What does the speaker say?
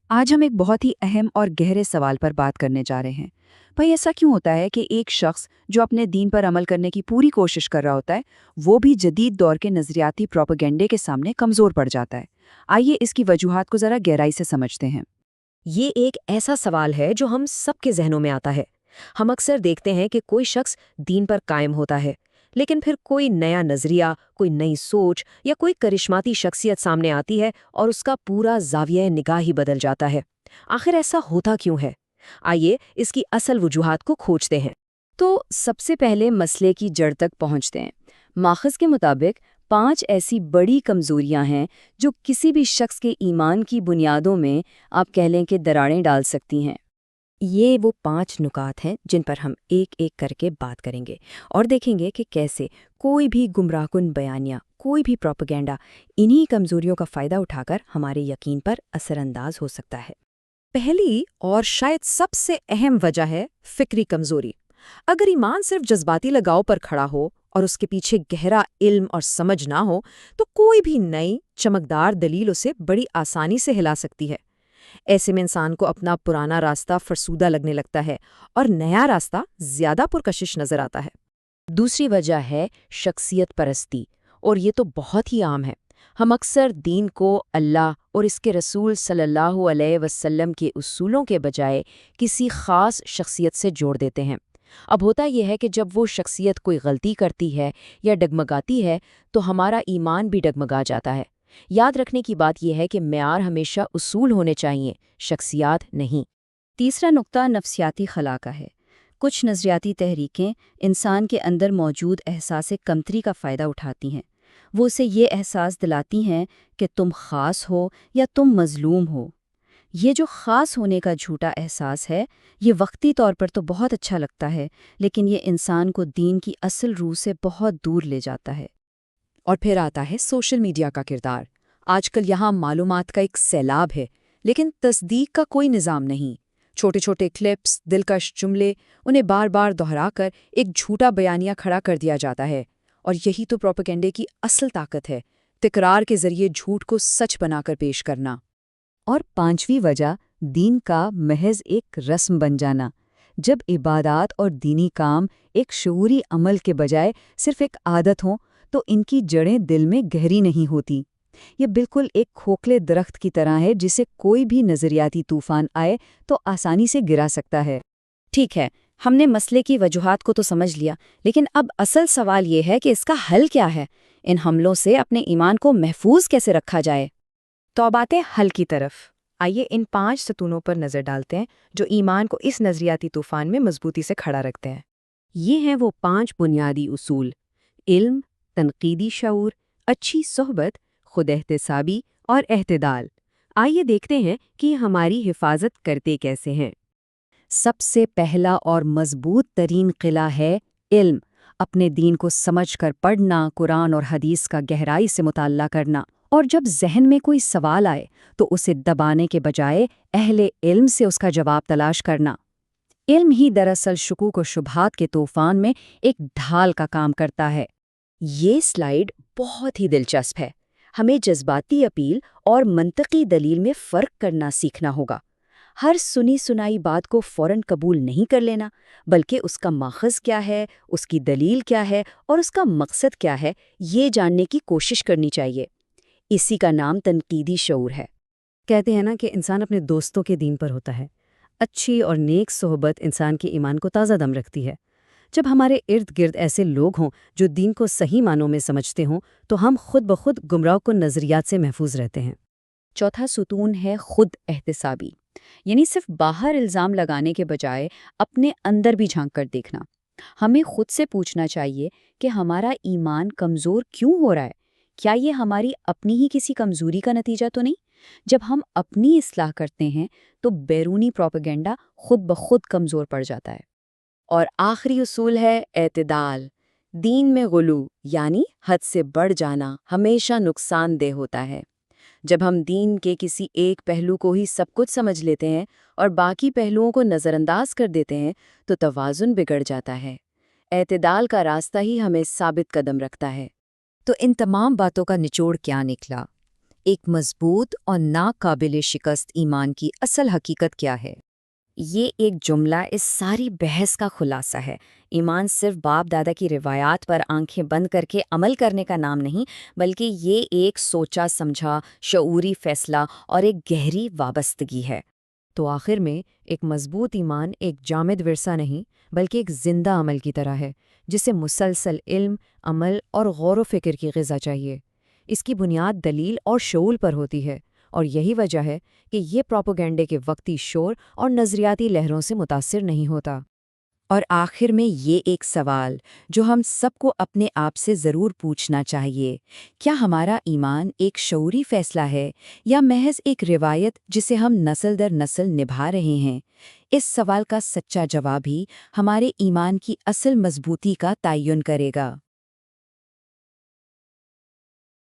آج ہم ایک بہت ہی اہم اور گہرے سوال پر بات کرنے جا رہے ہیں۔ بھئی ایسا کیوں ہوتا ہے کہ ایک شخص جو اپنے دین پر عمل کرنے کی پوری کوشش کر رہا ہوتا ہے وہ بھی جدید دور کے نظریاتی پروپیگنڈے کے سامنے کمزور پڑ جاتا ہے؟ آئیے اس کی وجوہات کو ذرا گہرائی سے سمجھتے ہیں۔ یہ ایک ایسا سوال ہے جو ہم سب کے ذہنوں میں آتا ہے۔ ہم اکثر دیکھتے ہیں کہ کوئی شخص دین پر قائم ہوتا ہے، لیکن پھر کوئی نیا نظریہ، کوئی نئی سوچ یا کوئی کرشماتی شخصیت سامنے آتی ہے اور اس کا پورا زاویہ نگاہ ہی بدل جاتا ہے۔ آخر ایسا ہوتا کیوں ہے؟ آئیے اس کی اصل وجوہات کو کھوجتے ہیں۔ تو سب سے پہلے مسئلے کی جڑ تک پہنچتے ہیں۔ ماخذ کے مطابق 5 ایسی بڑی کمزوریاں ہیں جو کسی بھی شخص کے ایمان کی بنیادوں میں آپ کہہ لیں کہ دراڑیں ڈال سکتی ہیں۔ یہ وہ 5 نکات ہیں جن پر ہم ایک ایک کر کے بات کریں گے اور دیکھیں گے کہ کیسے کوئی بھی گمراہ کن بیانیہ، کوئی بھی پروپیگنڈا انہی کمزوریوں کا فائدہ اٹھا کر ہمارے یقین پر اثر انداز ہو سکتا ہے۔ پہلی اور شاید سب سے اہم وجہ ہے فکری کمزوری۔ اگر ایمان صرف جذباتی لگاؤ پر کھڑا ہو اور اس کے پیچھے گہرا علم اور سمجھ نہ ہو تو کوئی بھی نئی چمکدار دلیل اسے بڑی آسانی سے ہلا سکتی ہے۔ ایسے میں انسان کو اپنا پرانا راستہ فرسودہ لگنے لگتا ہے اور نیا راستہ زیادہ پرکشش نظر آتا ہے۔ دوسری وجہ ہے شخصیت پرستی، اور یہ تو بہت ہی عام ہے۔ ہم اکثر دین کو اللہ اور اس کے رسول صلی اللہ علیہ وسلم کے اصولوں کے بجائے کسی خاص شخصیت سے جوڑ دیتے ہیں۔ اب ہوتا یہ ہے کہ جب وہ شخصیت کوئی غلطی کرتی ہے یا ڈگمگاتی ہے تو ہمارا ایمان بھی ڈگمگا جاتا ہے۔ یاد رکھنے کی بات یہ ہے کہ معیار ہمیشہ اصول ہونے چاہیے، شخصیات نہیں۔ تیسرا نقطہ نفسیاتی خلا کا ہے۔ کچھ نظریاتی تحریکیں انسان کے اندر موجود احساس کمتری کا فائدہ اٹھاتی ہیں۔ وہ اسے یہ احساس دلاتی ہیں کہ تم خاص ہو یا تم مظلوم ہو۔ یہ جو خاص ہونے کا جھوٹا احساس ہے، یہ وقتی طور پر تو بہت اچھا لگتا ہے، لیکن یہ انسان کو دین کی اصل روح سے بہت دور لے جاتا ہے۔ اور پھر آتا ہے سوشل میڈیا کا کردار۔ آج کل یہاں معلومات کا ایک سیلاب ہے، لیکن تصدیق کا کوئی نظام نہیں۔ چھوٹے چھوٹے کلپس، دلکش جملے، انہیں بار بار دہرا کر ایک جھوٹا بیانیہ کھڑا کر دیا جاتا ہے، اور یہی تو پروپیگنڈے کی اصل طاقت ہے، تکرار کے ذریعے جھوٹ کو سچ بنا کر پیش کرنا۔ اور 5ویں وجہ دین کا محض ایک رسم بن جانا۔ جب عبادات اور دینی کام ایک شعوری عمل کے بجائے صرف ایک عادت ہوں تو ان کی جڑیں دل میں گہری نہیں ہوتی۔ یہ بالکل ایک کھوکھلے درخت کی طرح ہے جسے کوئی بھی نظریاتی طوفان آئے تو آسانی سے گرا سکتا ہے۔ ٹھیک ہے، ہم نے مسئلے کی وجوہات کو تو سمجھ لیا، لیکن اب اصل سوال یہ ہے کہ اس کا حل کیا ہے؟ ان حملوں سے اپنے ایمان کو محفوظ کیسے رکھا جائے؟ تو اب آتے ہیں حل کی طرف۔ آئیے ان 5 ستونوں پر نظر ڈالتے ہیں جو ایمان کو اس نظریاتی طوفان میں مضبوطی سے کھڑا رکھتے ہیں۔ یہ ہیں وہ 5 بنیادی اصول: علم، تنقیدی شعور، اچھی صحبت، خود احتسابی اور اعتدال۔ آئیے دیکھتے ہیں کہ ہماری حفاظت کرتے کیسے ہیں۔ سب سے پہلا اور مضبوط ترین قلعہ ہے علم۔ اپنے دین کو سمجھ کر پڑھنا، قرآن اور حدیث کا گہرائی سے مطالعہ کرنا، اور جب ذہن میں کوئی سوال آئے تو اسے دبانے کے بجائے اہل علم سے اس کا جواب تلاش کرنا۔ علم ہی دراصل شکوک و شبہات کے طوفان میں ایک ڈھال کا کام کرتا ہے۔ یہ سلائیڈ بہت ہی دلچسپ ہے۔ ہمیں جذباتی اپیل اور منطقی دلیل میں فرق کرنا سیکھنا ہوگا۔ ہر سنی سنائی بات کو فوراً قبول نہیں کر لینا، بلکہ اس کا ماخذ کیا ہے، اس کی دلیل کیا ہے اور اس کا مقصد کیا ہے، یہ جاننے کی کوشش کرنی چاہیے۔ اسی کا نام تنقیدی شعور ہے۔ کہتے ہیں نا کہ انسان اپنے دوستوں کے دین پر ہوتا ہے۔ اچھی اور نیک صحبت انسان کے ایمان کو تازہ دم رکھتی ہے۔ جب ہمارے ارد گرد ایسے لوگ ہوں جو دین کو صحیح معنوں میں سمجھتے ہوں تو ہم خود بخود گمراہ کن نظریات سے محفوظ رہتے ہیں۔ چوتھا ستون ہے خود احتسابی، یعنی صرف باہر الزام لگانے کے بجائے اپنے اندر بھی جھانک کر دیکھنا۔ ہمیں خود سے پوچھنا چاہیے کہ ہمارا ایمان کمزور کیوں ہو رہا ہے؟ کیا یہ ہماری اپنی ہی کسی کمزوری کا نتیجہ تو نہیں؟ جب ہم اپنی اصلاح کرتے ہیں تو بیرونی پروپیگنڈا خود بخود کمزور پڑ جاتا ہے۔ اور آخری اصول ہے اعتدال۔ دین میں غلو یعنی حد سے بڑھ جانا ہمیشہ نقصان دہ ہوتا ہے۔ جب ہم دین کے کسی ایک پہلو کو ہی سب کچھ سمجھ لیتے ہیں اور باقی پہلوؤں کو نظر انداز کر دیتے ہیں تو توازن بگڑ جاتا ہے۔ اعتدال کا راستہ ہی ہمیں ثابت قدم رکھتا ہے۔ تو ان تمام باتوں کا نچوڑ کیا نکلا؟ ایک مضبوط اور ناقابل شکست ایمان کی اصل حقیقت کیا ہے؟ یہ ایک جملہ اس ساری بحث کا خلاصہ ہے۔ ایمان صرف باپ دادا کی روایات پر آنکھیں بند کر کے عمل کرنے کا نام نہیں، بلکہ یہ ایک سوچا سمجھا شعوری فیصلہ اور ایک گہری وابستگی ہے۔ تو آخر میں ایک مضبوط ایمان ایک جامد ورثہ نہیں بلکہ ایک زندہ عمل کی طرح ہے، جسے مسلسل علم، عمل اور غور و فکر کی غذا چاہیے۔ اس کی بنیاد دلیل اور شعور پر ہوتی ہے، اور یہی وجہ ہے کہ یہ پروپیگنڈے کے وقتی شور اور نظریاتی لہروں سے متاثر نہیں ہوتا۔ اور آخر میں یہ ایک سوال جو ہم سب کو اپنے آپ سے ضرور پوچھنا چاہیے، کیا ہمارا ایمان ایک شعوری فیصلہ ہے یا محض ایک روایت جسے ہم نسل در نسل نبھا رہے ہیں؟ اس سوال کا سچا جواب ہی ہمارے ایمان کی اصل مضبوطی کا تعین کرے گا۔